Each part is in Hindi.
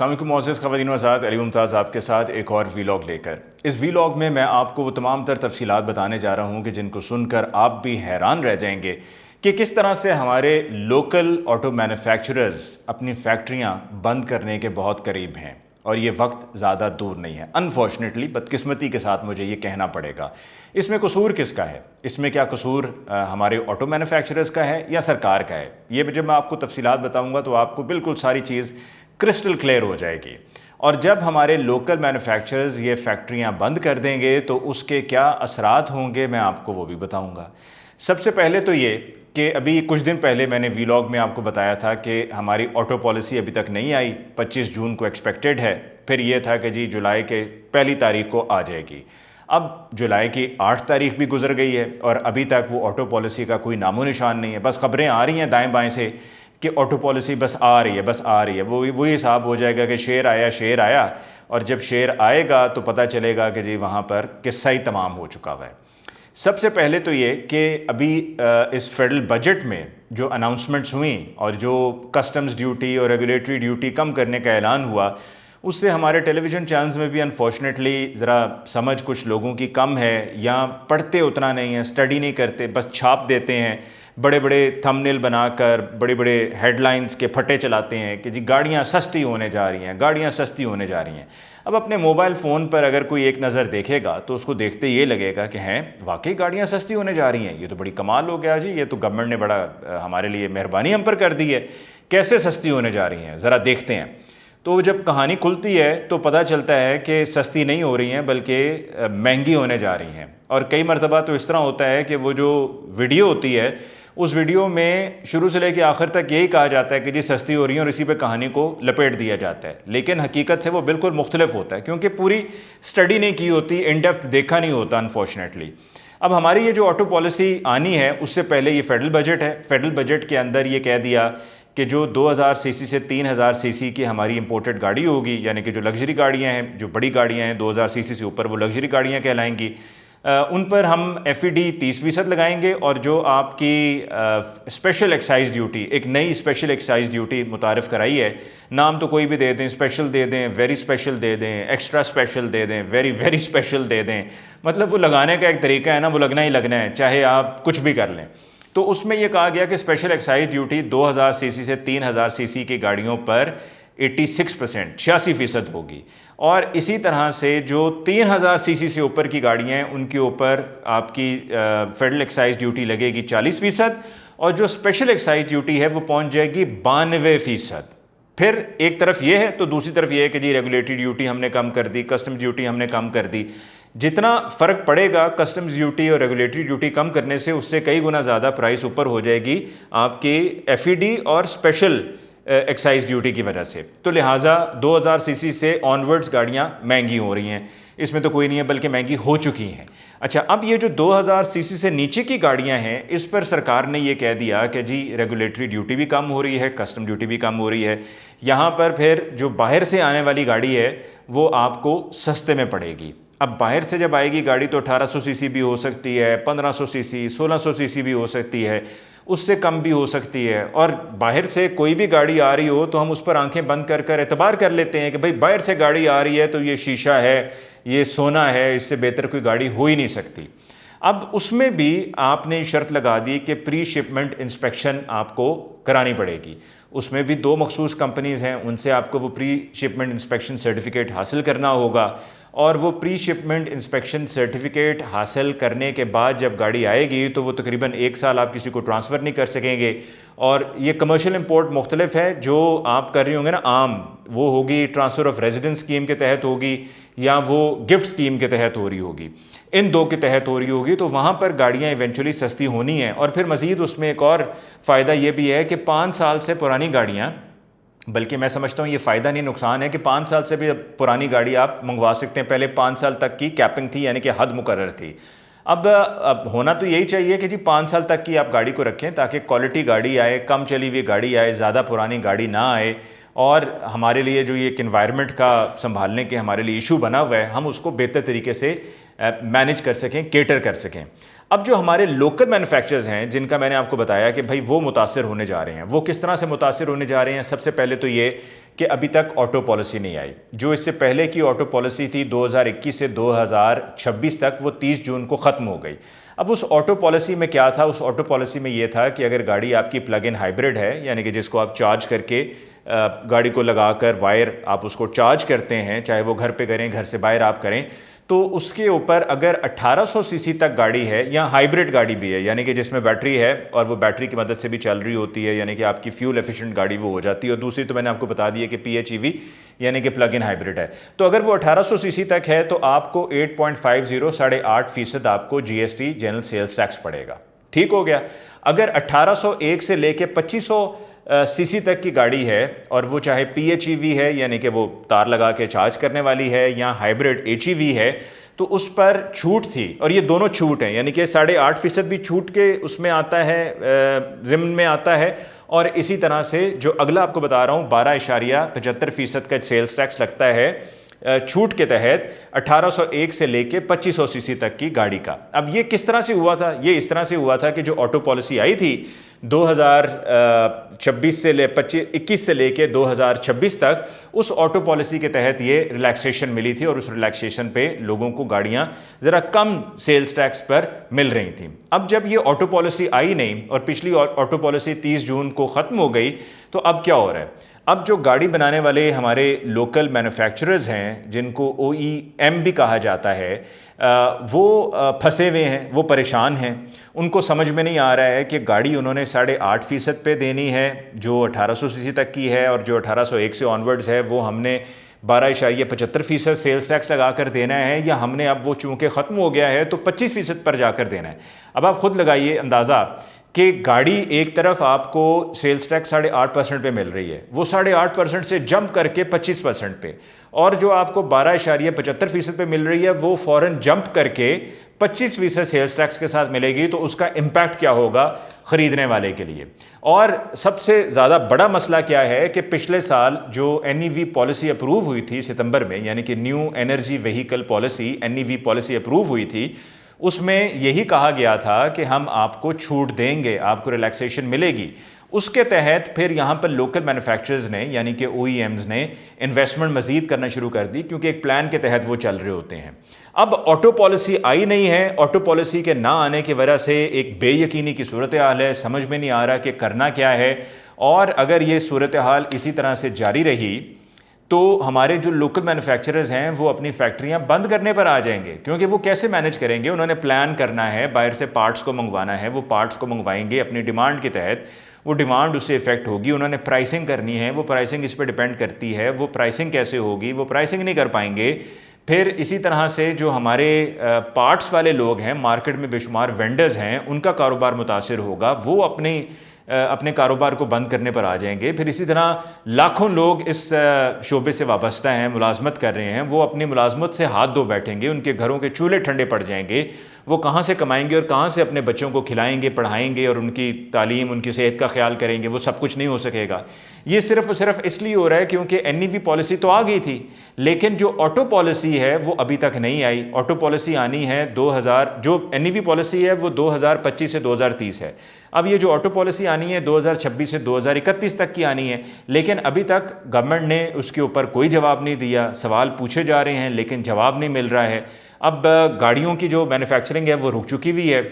अस्सलामुअलैकुम मोअज़्ज़ज़ ख़वातीन व हज़रात, अली मुमताज़ आपके साथ एक और वीलॉग लेकर। इस वीलॉग में मैं आपको वो तमाम तर तफसीलात बताने जा रहा हूँ कि जिनको सुनकर आप भी हैरान रह जाएंगे कि किस तरह से हमारे लोकल ऑटो मैन्युफैक्चरर्स अपनी फैक्ट्रियाँ बंद करने के बहुत करीब हैं और ये वक्त ज़्यादा दूर नहीं है। अनफॉर्चुनेटली, बदकिस्मती के साथ मुझे ये कहना पड़ेगा। इसमें कसूर किसका है? इसमें क्या कसूर हमारे ऑटो मैन्युफैक्चरर्स का है या सरकार का है? ये जब मैं आपको तफसीलात बताऊँगा तो आपको बिल्कुल सारी चीज़ क्रिस्टल क्लियर हो जाएगी। और जब हमारे लोकल मैन्युफैक्चरर्स ये फैक्ट्रियां बंद कर देंगे तो उसके क्या असरात होंगे, मैं आपको वो भी बताऊंगा। सबसे पहले तो ये कि अभी कुछ दिन पहले मैंने वीलॉग में आपको बताया था कि हमारी ऑटो पॉलिसी अभी तक नहीं आई, 25 जून को एक्सपेक्टेड है। फिर ये था कि जी जुलाई के पहली तारीख को आ जाएगी। अब जुलाई की 8 तारीख भी गुजर गई है और अभी तक वो ऑटो पॉलिसी का कोई नामो निशान नहीं है। बस खबरें आ रही हैं दाएं बाएं से कि ऑटो पॉलिसी बस आ रही है, बस आ रही है। वही हिसाब हो जाएगा कि शेर आया, और जब शेर आएगा तो पता चलेगा कि जी वहाँ पर किस्सा ही तमाम हो चुका हुआ है। सबसे पहले तो ये कि अभी इस फेडरल बजट में जो अनाउंसमेंट्स हुई और जो कस्टम्स ड्यूटी और रेगुलेटरी ड्यूटी कम करने का ऐलान हुआ, उससे हमारे टेलीविज़न चैनल्स में भी अनफॉर्चुनेटली ज़रा समझ कुछ लोगों की कम है, या पढ़ते उतना नहीं है, स्टडी नहीं करते, बस छाप देते हैं, बड़े बड़े थंबनेल बनाकर बड़े बड़े हेडलाइंस के फटे चलाते हैं कि जी गाड़ियाँ सस्ती होने जा रही हैं, गाड़ियाँ सस्ती होने जा रही हैं। अब अपने मोबाइल फ़ोन पर अगर कोई एक नज़र देखेगा तो उसको देखते ये लगेगा कि हैं वाकई गाड़ियाँ सस्ती होने जा रही हैं, ये तो बड़ी कमाल हो गया जी, ये तो गवर्नमेंट ने बड़ा हमारे लिए मेहरबानी हम पर कर दी है। कैसे सस्ती होने जा रही हैं ज़रा देखते हैं। तो जब कहानी खुलती है तो पता चलता है कि सस्ती नहीं हो रही हैं बल्कि महंगी होने जा रही हैं। और कई मरतबा तो इस तरह होता है कि वो जो वीडियो होती है उस वीडियो में शुरू से लेकर आखिर तक यही कहा जाता है कि जी सस्ती हो रही है और इसी पे कहानी को लपेट दिया जाता है, लेकिन हकीकत से वो बिल्कुल मुख्तलिफ होता है क्योंकि पूरी स्टडी नहीं की होती, इन डेप्थ देखा नहीं होता अनफॉर्चुनेटली। अब हमारी ये जो ऑटो पॉलिसी आनी है उससे पहले ये फेडरल बजट है। फेडरल बजट के अंदर ये कह दिया कि जो 2000 सीसी से 3000 सीसी की हमारी इंपोर्टेड गाड़ी होगी, यानी कि जो लग्जरी गाड़ियाँ हैं, जो बड़ी गाड़ियाँ हैं 2000 सीसी से ऊपर, वो लग्जरी गाड़ियाँ कहलाएंगी। उन पर हम FED 30% लगाएंगे और जो आपकी स्पेशल एक्साइज ड्यूटी, एक नई स्पेशल एक्साइज ड्यूटी मुतारिफ़ कराई है, नाम तो कोई भी दे दें, स्पेशल दे दें, वेरी स्पेशल दे दें, एक्स्ट्रा स्पेशल दे दें, वेरी वेरी स्पेशल दे दें, मतलब वो लगाने का एक तरीका है ना, वो लगना ही लगना है, चाहे आप कुछ भी कर लें। तो उसमें यह कहा गया कि स्पेशल एक्साइज ड्यूटी 2000 सीसी से 3000 सीसी की गाड़ियों पर 86%, 86% होगी। और इसी तरह से जो 3000 सीसी से ऊपर की गाड़ियाँ हैं उनके ऊपर आपकी फेडरल एक्साइज ड्यूटी लगेगी 40%, और जो स्पेशल एक्साइज ड्यूटी है वो पहुँच जाएगी 92%। फिर एक तरफ ये है तो दूसरी तरफ ये है कि जी रेगुलेटरी ड्यूटी हमने कम कर दी, कस्टम्स ड्यूटी हमने कम कर दी। जितना फ़र्क पड़ेगा कस्टम्स ड्यूटी और रेगुलेटरी ड्यूटी कम करने से, उससे कई गुना ज़्यादा प्राइस ऊपर हो जाएगी आपकी FED और स्पेशल एक्साइज ड्यूटी की वजह से। तो लिहाजा 2000 सीसी से ऑनवर्ड्स गाड़ियाँ महंगी हो रही हैं, इसमें तो कोई नहीं है बल्कि महंगी हो चुकी हैं। अच्छा, अब ये जो 2000 सीसी से नीचे की गाड़ियाँ हैं इस पर सरकार ने ये कह दिया कि जी रेगुलेटरी ड्यूटी भी कम हो रही है, कस्टम ड्यूटी भी कम हो रही है। यहाँ पर फिर जो बाहर से आने वाली गाड़ी है वो आपको सस्ते में पड़ेगी। अब बाहर से जब आएगी गाड़ी तो 1800 सीसी भी हो सकती है, 1500 सीसी, 1600 सीसी भी हो सकती है, उससे कम भी हो सकती है। और बाहर से कोई भी गाड़ी आ रही हो तो हम उस पर आंखें बंद कर कर एतबार कर लेते हैं कि भाई बाहर से गाड़ी आ रही है तो ये शीशा है, ये सोना है, इससे बेहतर कोई गाड़ी हो ही नहीं सकती। अब उसमें भी आपने शर्त लगा दी कि प्री शिपमेंट इंस्पेक्शन आपको करानी पड़ेगी। उसमें भी 2 मखसूस कंपनीज़ हैं, उनसे आपको वो प्री शिपमेंट इंस्पेक्शन सर्टिफिकेट हासिल करना होगा। और वो प्री शिपमेंट इंस्पेक्शन सर्टिफिकेट हासिल करने के बाद जब गाड़ी आएगी तो वो तकरीबन 1 साल आप किसी को ट्रांसफ़र नहीं कर सकेंगे। और ये कमर्शियल इंपोर्ट मुख्तलिफ है, जो आप कर रही होंगे ना आम, वो होगी ट्रांसफ़र ऑफ रेजिडेंस स्कीम के तहत होगी या वो गिफ्ट स्कीम के तहत हो रही होगी, इन 2 के तहत हो रही होगी। तो वहाँ पर गाड़ियाँ इवेंचुअली सस्ती होनी है। और फिर मज़ीद उसमें एक और फ़ायदा ये भी है कि 5 साल से पुरानी गाड़ियाँ, बल्कि मैं समझता हूँ ये फ़ायदा नहीं नुकसान है कि 5 साल से भी पुरानी गाड़ी आप मंगवा सकते हैं। पहले 5 साल तक की कैपिंग थी, यानी कि हद मुकर्रर थी। अब होना तो यही चाहिए कि जी 5 साल तक की आप गाड़ी को रखें ताकि क्वालिटी गाड़ी आए, कम चली हुई गाड़ी आए, ज़्यादा पुरानी गाड़ी ना आए। और हमारे लिए जो ये एक इन्वायरमेंट का संभालने के हमारे लिए इशू बना हुआ है, हम उसको बेहतर तरीके से मैनेज कर सकें, केटर कर सकें। अब जो हमारे लोकल मैन्युफैक्चरर्स हैं जिनका मैंने आपको बताया कि भाई वो मुतासर होने जा रहे हैं, वो किस तरह से मुतासर होने जा रहे हैं। सबसे पहले तो ये कि अभी तक ऑटो पॉलिसी नहीं आई। जो इससे पहले की ऑटो पॉलिसी थी 2021 से 2026 तक, वो 30 जून को ख़त्म हो गई। अब उस ऑटो पॉलिसी में क्या था? उस ऑटो पॉलिसी में ये था कि अगर गाड़ी आपकी प्लग इन हाइब्रिड है, यानी कि जिसको आप चार्ज करके गाड़ी को लगाकर वायर आप उसको चार्ज करते हैं, चाहे वो घर पे करें, घर से बाहर आप करें, तो उसके ऊपर अगर 1800 सीसी तक गाड़ी है या हाइब्रिड गाड़ी भी है, यानी कि जिसमें बैटरी है और वो बैटरी की मदद से भी चल रही होती है, यानी कि आपकी फ्यूल एफिशिएंट गाड़ी वो हो जाती है। और दूसरी तो मैंने आपको बता दी है कि PHEV यानी कि प्लग इन हाइब्रिड है। तो अगर वो 1800 सीसी तक है तो आपको 8.50 8.5% आपको GST जनरल सेल्स टैक्स पड़ेगा। ठीक हो गया। अगर 1801 से लेके 2500 सीसी तक की गाड़ी है और वो चाहे PHEV है, यानी कि वो तार लगा के चार्ज करने वाली है, या हाइब्रिड HEV है, तो उस पर छूट थी। और ये दोनों छूट हैं, यानी कि 8.5% भी छूट के उसमें आता है, ज़िम्न में आता है। और इसी तरह से जो अगला आपको बता रहा हूँ 12.75% का सेल्स टैक्स लगता है छूट के तहत 1801 से लेके 2500 सीसी तक की गाड़ी का। अब ये किस तरह से हुआ था? ये इस तरह से हुआ था कि जो ऑटो पॉलिसी आई थी 2021 से लेके 2026 तक, उस ऑटो पॉलिसी के तहत ये रिलैक्सेशन मिली थी और उस रिलैक्सेशन पे लोगों को गाड़ियां ज़रा कम सेल्स टैक्स पर मिल रही थी। अब जब ये ऑटो पॉलिसी आई नहीं और पिछली ऑटो पॉलिसी 30 जून को ख़त्म हो गई, तो अब क्या हो रहा है? अब जो गाड़ी बनाने वाले हमारे लोकल मैन्युफैक्चरर्स हैं, जिनको OEM भी कहा जाता है, वो फंसे हुए हैं, वो परेशान हैं। उनको समझ में नहीं आ रहा है कि गाड़ी उन्होंने 8.5% पे देनी है जो 1800 सीसी तक की है, और जो 1801 से ऑनवर्ड्स है वो हमने 12.75% सेल्स टैक्स लगा कर देना है, या हमने अब वो चूँकि ख़त्म हो गया है तो 25% पर जाकर देना है। अब आप खुद लगाइए अंदाज़ा कि गाड़ी एक तरफ आपको सेल्स टैक्स 8.5% पे मिल रही है, वो 8.5% से जंप करके 25% पे, और जो आपको 12.75% पे मिल रही है वो फ़ौरन जंप करके 25% सेल्स टैक्स के साथ मिलेगी। तो उसका इम्पैक्ट क्या होगा ख़रीदने वाले के लिए? और सबसे ज़्यादा बड़ा मसला क्या है कि पिछले साल जो NEV पॉलिसी अप्रूव हुई थी सितंबर में, यानी कि new energy vehicle policy NEV policy approve हुई थी, उसमें यही कहा गया था कि हम आपको छूट देंगे, आपको रिलैक्सेशन मिलेगी। उसके तहत फिर यहाँ पर लोकल मैन्युफैक्चरर्स ने, यानी कि OEMs ने इन्वेस्टमेंट मज़ीद करना शुरू कर दी, क्योंकि एक प्लान के तहत वो चल रहे होते हैं। अब ऑटो पॉलिसी आई नहीं है, ऑटो पॉलिसी के ना आने की वजह से एक बेयकीनी की सूरत हाल है, समझ में नहीं आ रहा कि करना क्या है। और अगर ये सूरत हाल इसी तरह से जारी रही तो हमारे जो लोकल मैन्युफैक्चरर्स हैं वो अपनी फैक्ट्रियां बंद करने पर आ जाएंगे, क्योंकि वो कैसे मैनेज करेंगे? उन्होंने प्लान करना है, बाहर से पार्ट्स को मंगवाना है, वो पार्ट्स को मंगवाएंगे अपनी डिमांड के तहत, वो डिमांड उससे इफेक्ट होगी। उन्होंने प्राइसिंग करनी है, वो प्राइसिंग इस पर डिपेंड करती है, वो प्राइसिंग कैसे होगी? वो प्राइसिंग नहीं कर पाएंगे। फिर इसी तरह से जो हमारे पार्ट्स वाले लोग हैं, मार्केट में बेशुमार वेंडर्स हैं, उनका कारोबार मुतासिर होगा, वो अपने कारोबार को बंद करने पर आ जाएंगे। फिर इसी तरह लाखों लोग इस शोबे से वाबस्ता हैं, मुलाजमत कर रहे हैं, वो अपनी मुलाजमत से हाथ धो बैठेंगे, उनके घरों के चूल्हे ठंडे पड़ जाएंगे। वो कहाँ से कमाएंगे और कहाँ से अपने बच्चों को खिलाएंगे, पढ़ाएंगे और उनकी तालीम, उनकी सेहत का ख्याल करेंगे? वो सब कुछ नहीं हो सकेगा। ये सिर्फ और सिर्फ इसलिए हो रहा है क्योंकि NEV पॉलिसी तो आ गई थी, लेकिन जो ऑटो पॉलिसी है वो अभी तक नहीं आई। ऑटो पॉलिसी आनी है 2000, जो NEV पॉलिसी है वो 2025 से 2030 है। अब ये जो ऑटो पॉलिसी आनी है 2026 से 2031 तक की आनी है, लेकिन अभी तक गवर्नमेंट ने उसके ऊपर कोई जवाब नहीं दिया। सवाल पूछे जा रहे हैं लेकिन जवाब नहीं मिल रहा है। अब गाड़ियों की जो मैन्युफैक्चरिंग है वो रुक चुकी हुई है,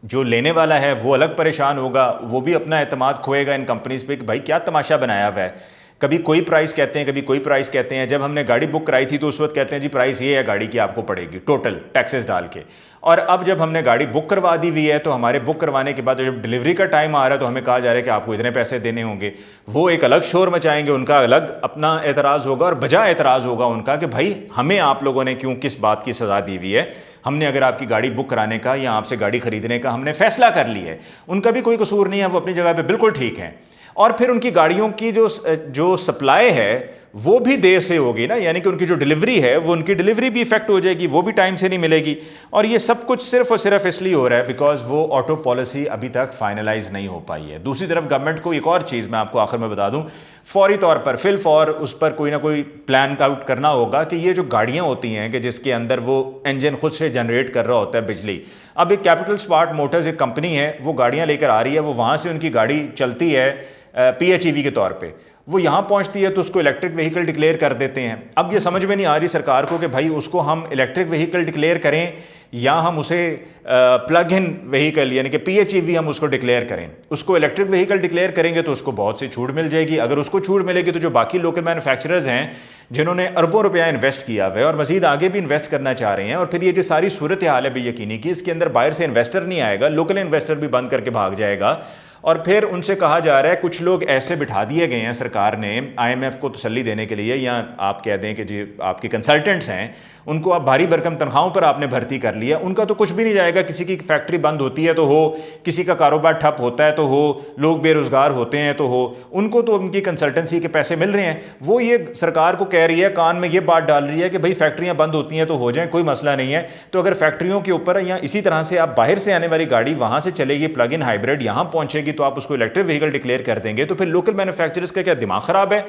जो लेने वाला है वो अलग परेशान होगा, वो भी अपना एतमाद खोएगा इन कंपनीज़ पे कि भाई क्या तमाशा बनाया हुआ है। कभी कोई प्राइस कहते हैं, कभी कोई प्राइस कहते हैं। जब हमने गाड़ी बुक कराई थी तो उस वक्त कहते हैं जी प्राइस ये है गाड़ी की आपको पड़ेगी टोटल टैक्सेस डाल के। और अब जब हमने गाड़ी बुक करवा दी हुई है तो हमारे बुक करवाने के बाद जब डिलीवरी का टाइम आ रहा है तो हमें कहा जा रहा है कि आपको इतने पैसे देने होंगे। वो एक अलग शोर मचाएंगे, उनका अलग अपना एतराज़ होगा और बजा एतराज़ होगा उनका कि भाई हमें आप लोगों ने क्यों, किस बात की सज़ा दी हुई है? हमने अगर आपकी गाड़ी बुक कराने का या आपसे गाड़ी खरीदने का हमने फैसला कर लिया है। उनका भी कोई कसूर नहीं है, वो अपनी जगह पे बिल्कुल ठीक है। और फिर उनकी गाड़ियों की जो सप्लाई है वो भी देर से होगी ना, यानी कि उनकी जो डिलीवरी है वो उनकी डिलीवरी भी इफेक्ट हो जाएगी, वो भी टाइम से नहीं मिलेगी। और ये सब कुछ सिर्फ और सिर्फ इसलिए हो रहा है बिकॉज वो ऑटो पॉलिसी अभी तक फाइनलाइज नहीं हो पाई है। दूसरी तरफ गवर्नमेंट को एक और चीज़ मैं आपको आखिर में बता दूं, फौरी तौर पर फिलफौर उस पर कोई ना कोई प्लान आउट करना होगा कि ये जो गाड़ियाँ होती हैं कि जिसके अंदर वो इंजन खुद से जनरेट कर रहा होता है बिजली। अब एक कैपिटल स्मार्ट मोटर्स एक कंपनी है, वो गाड़ियाँ लेकर आ रही है, वो वहाँ से उनकी गाड़ी चलती है PHEV के तौर पे। वो यहाँ पहुँचती है तो उसको इलेक्ट्रिक व्हीकल डिक्लेयर कर देते हैं। अब ये समझ में नहीं आ रही सरकार को कि भाई उसको हम इलेक्ट्रिक व्हीकल डिक्लेयर करें या हम उसे प्लग इन व्हीकल यानी कि PHEV हम उसको डिक्लेयर करें। उसको इलेक्ट्रिक व्हीकल डिक्लेयर करेंगे तो उसको बहुत सी छूट मिल जाएगी। अगर उसको छूट मिलेगी तो जो बाकी लोकल मैन्युफैक्चरर्स हैं जिन्होंने अरबों रुपया इन्वेस्ट किया हुआ है और मजीद आगे भी इन्वेस्ट करना चाह रहे हैं, और फिर ये जो सारी सूरत हाल है भी यकीनी कि इसके अंदर बाहर से इन्वेस्टर नहीं आएगा, लोकल इन्वेस्टर भी बंद करके भाग जाएगा। और फिर उनसे कहा जा रहा है, कुछ लोग ऐसे बिठा दिए गए हैं सरकार ने IMF को तसल्ली देने के लिए, या आप कह दें कि जी आपके कंसल्टेंट्स हैं उनको आप भारी भरकम तनख्वाहों पर आपने भर्ती कर लिया, उनका तो कुछ भी नहीं जाएगा। किसी की फैक्ट्री बंद होती है तो हो, किसी का कारोबार ठप होता है तो हो, लोग बेरोजगार होते हैं तो हो, उनको तो उनकी कंसल्टेंसी के पैसे मिल रहे हैं। वो ये सरकार को कह रही है, कान में ये बात डाल रही है कि भाई फैक्ट्रियां बंद होती हैं तो हो जाए, कोई मसला नहीं है। तो अगर फैक्ट्रियों के ऊपर या इसी तरह से आप बाहर से आने वाली गाड़ी वहां से चलेगी, प्लग इन हाइब्रिड यहां पहुंचेगी तो आप उसको इलेक्ट्रिक व्हीकल डिक्लेयर कर देंगे, तो फिर लोकल मैन्युफैक्चरर्स का क्या दिमाग खराब है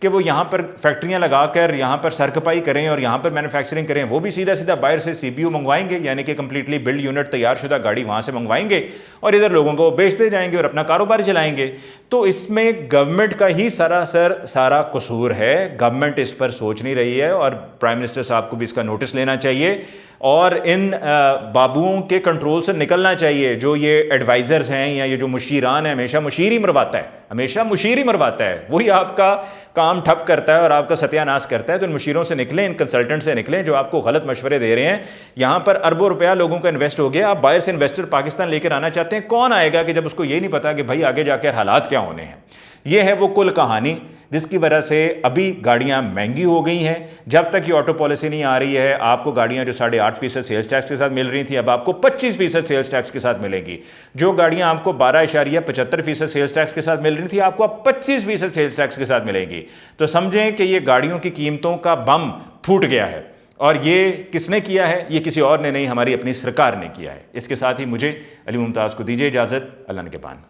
कि वो यहां पर फैक्ट्रियां लगाकर यहां पर सरकपाई करें और यहां पर मैन्युफैक्चरिंग करें। वो भी सीधा सीधा बाहर से CPU मंगवाएंगे, यानी कि कंप्लीटली बिल्ड यूनिट तैयार शुदा गाड़ी वहां से मंगवाएंगे और इधर लोगों को बेचते जाएंगे और अपना कारोबार चलाएंगे। तो इसमें गवर्नमेंट का ही सरासर सारा कसूर है। गवर्नमेंट इस पर सोच नहीं रही है और प्राइम मिनिस्टर साहब को भी इसका नोटिस लेना चाहिए और इन बाबुओं के कंट्रोल से निकलना चाहिए। जो ये एडवाइजर्स हैं या ये जो मुशीरान है, हमेशा मुशीर ही मरवाता है, हमेशा मुशीर ही मरवाता है, वही आपका काम ठप करता है और आपका सत्यानाश करता है। तो इन मुशीरों से निकलें, इन कंसल्टेंट से निकलें जो आपको गलत मशवरे दे रहे हैं। यहाँ पर अरबों रुपया लोगों का इन्वेस्ट हो गया, आप बाहर से इन्वेस्टर पाकिस्तान लेकर आना चाहते हैं। कौन आएगा कि जब उसको ये नहीं पता कि भाई आगे जाकर हालात क्या होने हैं। ये है वो कुल कहानी जिसकी वजह से अभी गाड़ियां महंगी हो गई हैं। जब तक ये ऑटो पॉलिसी नहीं आ रही है, आपको गाड़ियां जो 8.5% सेल्स टैक्स के साथ मिल रही थी, अब आपको 25% सेल्स टैक्स के साथ मिलेंगी। जो गाड़ियां आपको 12.75% सेल्स टैक्स के साथ मिल रही थी, आपको अब 25% सेल्स टैक्स के साथ मिलेगी। तो समझें कि ये गाड़ियों की कीमतों का बम फूट गया है। और ये किसने किया है? ये किसी और ने नहीं, हमारी अपनी सरकार ने किया है। इसके साथ ही मुझे अली मुमताज़ को दीजिए इजाज़त। अल्लाह ने के पान।